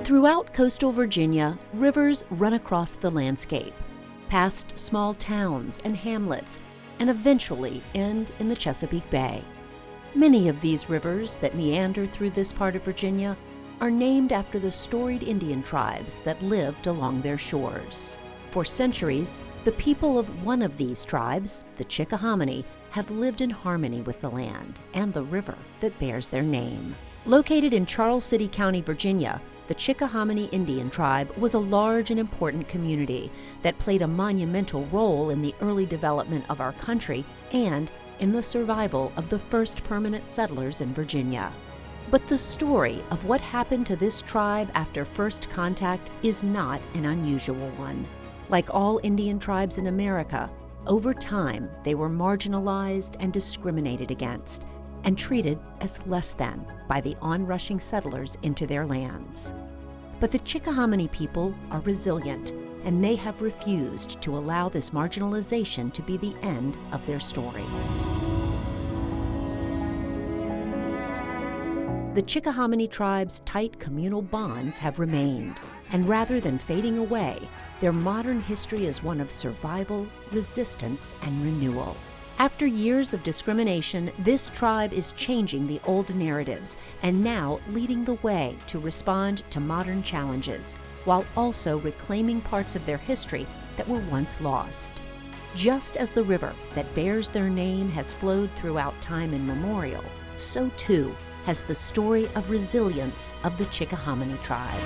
Throughout coastal Virginia, rivers run across the landscape, past small towns and hamlets, and eventually end in the Chesapeake Bay. Many of these rivers that meander through this part of Virginia are named after the storied Indian tribes that lived along their shores. For centuries, the people of one of these tribes, the Chickahominy, have lived in harmony with the land and the river that bears their name. Located in Charles City County, Virginia, the Chickahominy Indian tribe was a large and important community that played a monumental role in the early development of our country and in the survival of the first permanent settlers in Virginia. But the story of what happened to this tribe after first contact is not an unusual one. Like all Indian tribes in America, over time they were marginalized and discriminated against, and treated as less than by the onrushing settlers into their lands. But the Chickahominy people are resilient, and they have refused to allow this marginalization to be the end of their story. The Chickahominy tribe's tight communal bonds have remained, and rather than fading away, their modern history is one of survival, resistance, and renewal. After years of discrimination, this tribe is changing the old narratives and now leading the way to respond to modern challenges, while also reclaiming parts of their history that were once lost. Just as the river that bears their name has flowed throughout time immemorial, so too has the story of resilience of the Chickahominy tribe.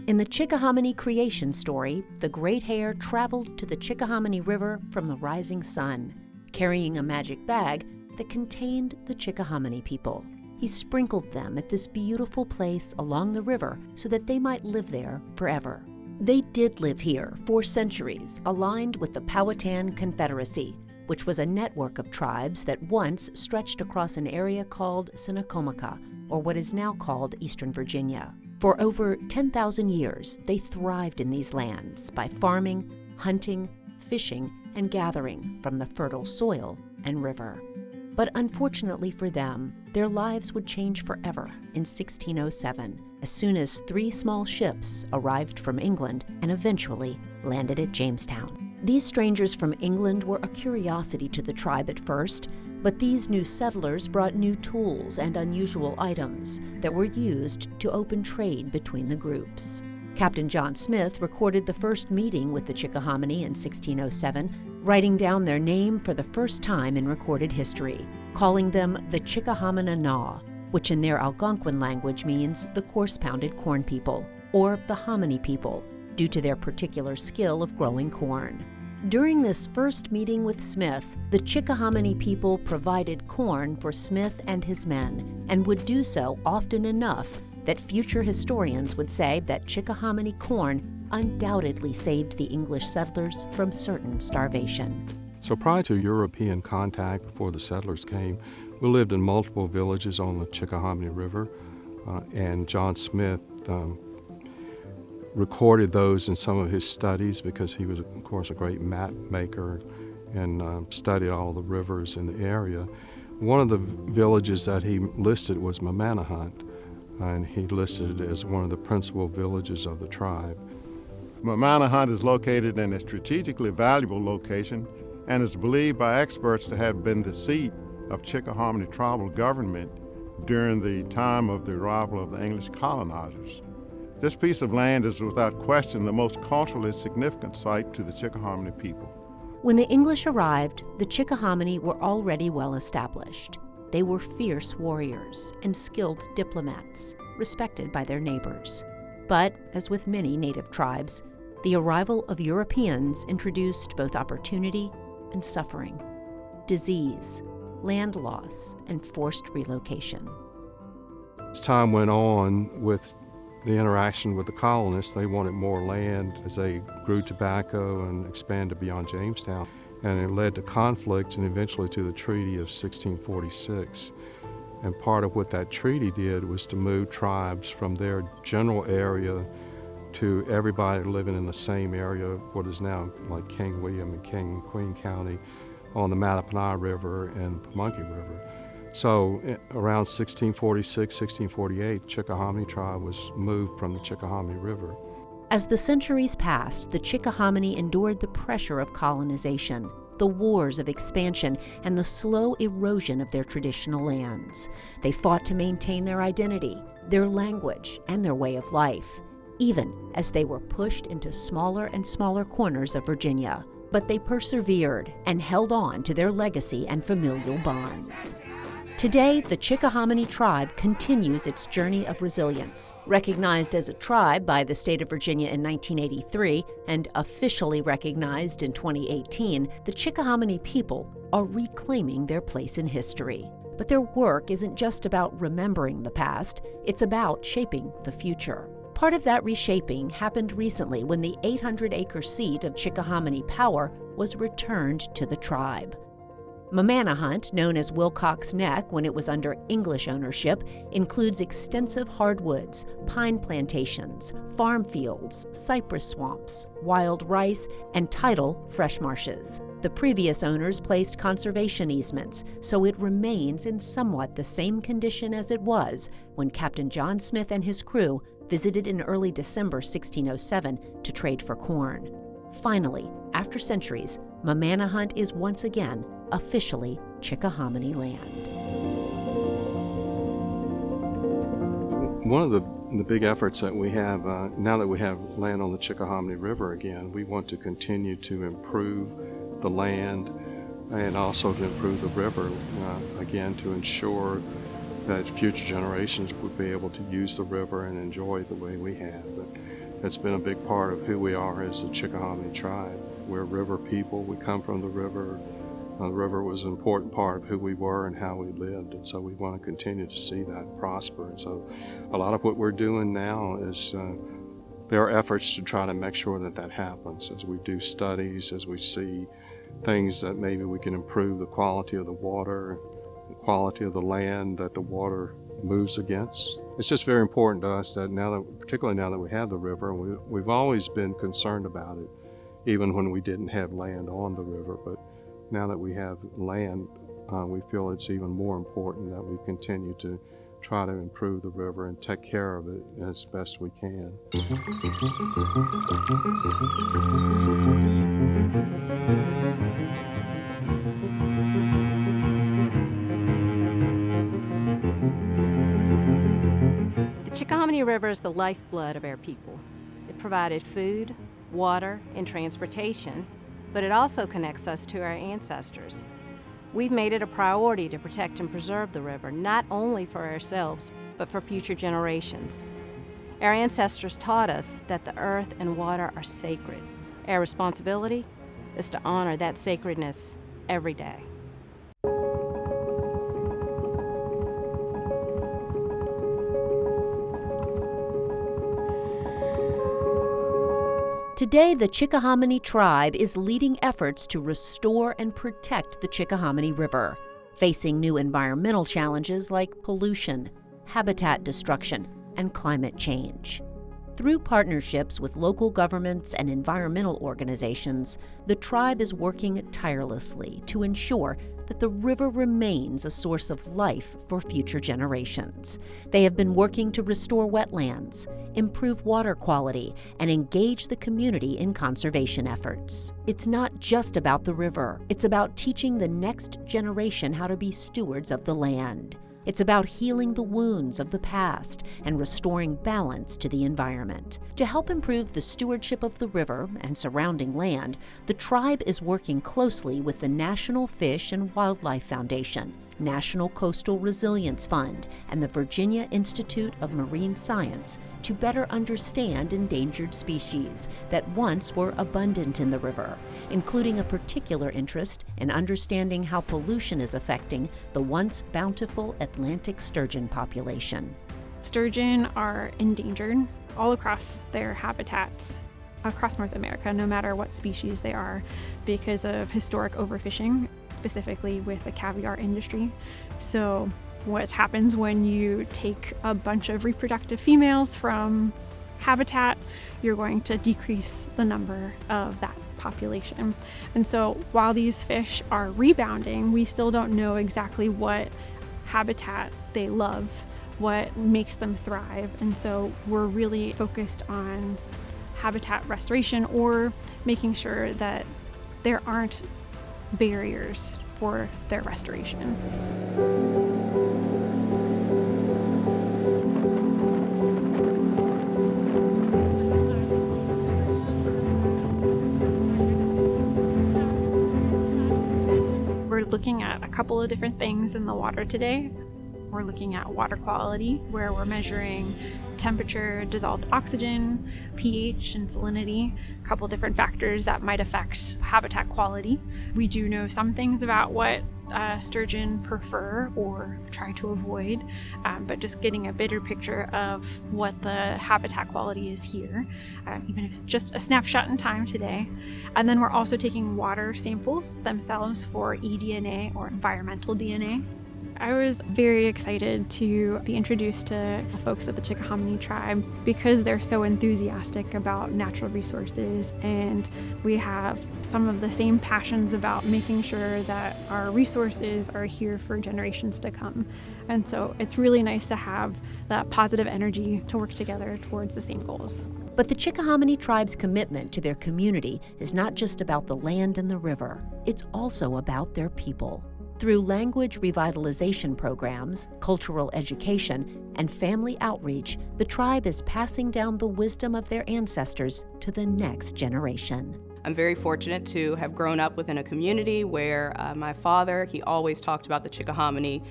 In the Chickahominy creation story, the Great Hare traveled to the Chickahominy River from the rising sun, carrying a magic bag that contained the Chickahominy people. He sprinkled them at this beautiful place along the river so that they might live there forever. They did live here for centuries, aligned with the Powhatan Confederacy, which was a network of tribes that once stretched across an area called Sinnacomica, or what is now called Eastern Virginia. For over 10,000 years, they thrived in these lands by farming, hunting, fishing, and gathering from the fertile soil and river. But unfortunately for them, their lives would change forever in 1607, as soon as 3 small ships arrived from England and eventually landed at Jamestown. These strangers from England were a curiosity to the tribe at first, but these new settlers brought new tools and unusual items that were used to open trade between the groups. Captain John Smith recorded the first meeting with the Chickahominy in 1607, writing down their name for the first time in recorded history, calling them the Chickahominy, which in their Algonquin language means the coarse-pounded corn people, or the hominy people, due to their particular skill of growing corn. During this first meeting with Smith, the Chickahominy people provided corn for Smith and his men, and would do so often enough that future historians would say that Chickahominy corn undoubtedly saved the English settlers from certain starvation. So prior to European contact, before the settlers came, we lived in multiple villages on the Chickahominy River, and John Smith recorded those in some of his studies because he was, of course, a great map maker and studied all the rivers in the area. One of the villages that he listed was Mamanehunt, and he listed it as one of the principal villages of the tribe. Mamanehunt is located in a strategically valuable location and is believed by experts to have been the seat of Chickahominy tribal government during the time of the arrival of the English colonizers. This piece of land is without question the most culturally significant site to the Chickahominy people. When the English arrived, the Chickahominy were already well established. They were fierce warriors and skilled diplomats, respected by their neighbors. But, as with many native tribes, the arrival of Europeans introduced both opportunity and suffering, disease, land loss, and forced relocation. As time went on with the interaction with the colonists, they wanted more land as they grew tobacco and expanded beyond Jamestown. and it led to conflicts and eventually to the Treaty of 1646. And part of what that treaty did was to move tribes from their general area to everybody living in the same area, what is now like King William and King and Queen County on the Mattaponi River and Pamunkey River. So around 1646, 1648, Chickahominy tribe was moved from the Chickahominy River. As the centuries passed, the Chickahominy endured the pressure of colonization, the wars of expansion, and the slow erosion of their traditional lands. They fought to maintain their identity, their language, and their way of life, even as they were pushed into smaller and smaller corners of Virginia. But they persevered and held on to their legacy and familial bonds. Today, the Chickahominy tribe continues its journey of resilience. Recognized as a tribe by the state of Virginia in 1983 and officially recognized in 2018, the Chickahominy people are reclaiming their place in history. But their work isn't just about remembering the past, it's about shaping the future. Part of that reshaping happened recently when the 800-acre seat of Chickahominy power was returned to the tribe. Mamanahunt, known as Wilcox Neck when it was under English ownership, includes extensive hardwoods, pine plantations, farm fields, cypress swamps, wild rice, and tidal fresh marshes. The previous owners placed conservation easements, so it remains in somewhat the same condition as it was when Captain John Smith and his crew visited in early December 1607 to trade for corn. Finally, after centuries, Mamanahunt is once again officially Chickahominy land. One of the big efforts that we have, now that we have land on the Chickahominy River again, we want to continue to improve the land and also to improve the river, again, to ensure that future generations would be able to use the river and enjoy the way we have. It's been a big part of who we are as the Chickahominy tribe. We're river people. We come from the river. The river was an important part of who we were and how we lived, and so we want to continue to see that prosper. And so a lot of what we're doing now is there are efforts to try to make sure that that happens as we do studies, as we see things that maybe we can improve the quality of the water, the quality of the land that the water moves against. It's just very important to us that now that, particularly now that we have the river, we've always been concerned about it, even when we didn't have land on the river. But now that we have land, we feel it's even more important that we continue to try to improve the river and take care of it as best we can. The Chickahominy River is the lifeblood of our people. It provided food, water, and transportation, but it also connects us to our ancestors. We've made it a priority to protect and preserve the river, not only for ourselves, but for future generations. Our ancestors taught us that the earth and water are sacred. Our responsibility is to honor that sacredness every day. Today, the Chickahominy tribe is leading efforts to restore and protect the Chickahominy River, facing new environmental challenges like pollution, habitat destruction, and climate change. Through partnerships with local governments and environmental organizations, the tribe is working tirelessly to ensure that the river remains a source of life for future generations. They have been working to restore wetlands, improve water quality, and engage the community in conservation efforts. It's not just about the river. It's about teaching the next generation how to be stewards of the land. It's about healing the wounds of the past and restoring balance to the environment. To help improve the stewardship of the river and surrounding land, the tribe is working closely with the National Fish and Wildlife Foundation, National Coastal Resilience Fund, and the Virginia Institute of Marine Science to better understand endangered species that once were abundant in the river, including a particular interest in understanding how pollution is affecting the once bountiful Atlantic sturgeon population. Sturgeon are endangered all across their habitats. across North America, no matter what species they are, because of historic overfishing, specifically with the caviar industry. So what happens when you take a bunch of reproductive females from habitat, you're going to decrease the number of that population. And so while these fish are rebounding, we still don't know exactly what habitat they love, what makes them thrive. And so we're really focused on habitat restoration, or making sure that there aren't barriers for their restoration. We're looking at a couple of different things in the water today. We're looking at water quality, where we're measuring temperature, dissolved oxygen, pH, and salinity, a couple different factors that might affect habitat quality. We do know some things about what sturgeon prefer or try to avoid, but just getting a better picture of what the habitat quality is here, even if it's just a snapshot in time today. And then we're also taking water samples themselves for eDNA, or environmental DNA. I was very excited to be introduced to the folks at the Chickahominy tribe because they're so enthusiastic about natural resources, and we have some of the same passions about making sure that our resources are here for generations to come. And so it's really nice to have that positive energy to work together towards the same goals. But the Chickahominy tribe's commitment to their community is not just about the land and the river, it's also about their people. Through language revitalization programs, cultural education, and family outreach, the tribe is passing down the wisdom of their ancestors to the next generation. I'm very fortunate to have grown up within a community where my father, he always talked about the Chickahominy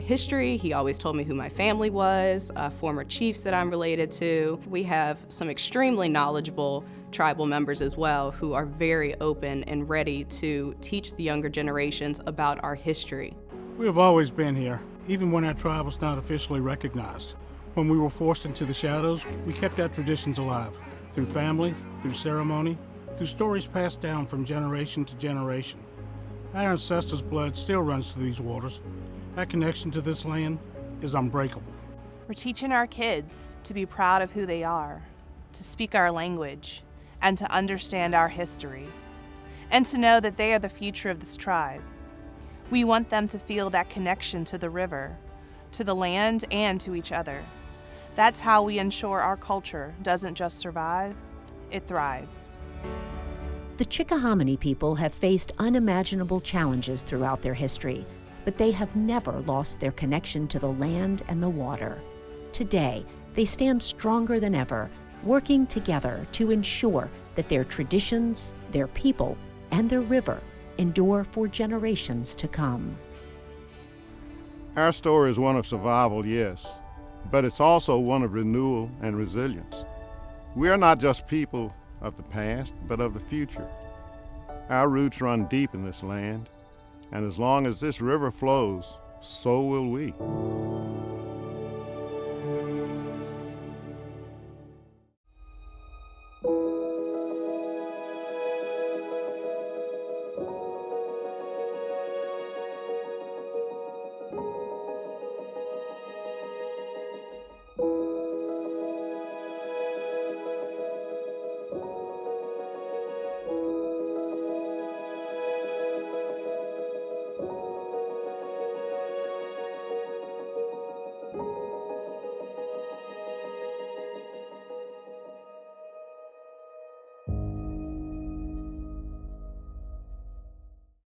history. He always told me who my family was, former chiefs that I'm related to. We have some extremely knowledgeable tribal members as well who are very open and ready to teach the younger generations about our history. We have always been here, even when our tribe was not officially recognized. When we were forced into the shadows, we kept our traditions alive, through family, through ceremony, through stories passed down from generation to generation. Our ancestors' blood still runs through these waters. Our connection to this land is unbreakable. We're teaching our kids to be proud of who they are, to speak our language, and to understand our history, and to know that they are the future of this tribe. We want them to feel that connection to the river, to the land, and to each other. That's how we ensure our culture doesn't just survive, it thrives. The Chickahominy people have faced unimaginable challenges throughout their history, but they have never lost their connection to the land and the water. Today, they stand stronger than ever, working together to ensure that their traditions, their people, and their river endure for generations to come. Our story is one of survival, yes, but it's also one of renewal and resilience. We are not just people of the past, but of the future. Our roots run deep in this land, and as long as this river flows, so will we.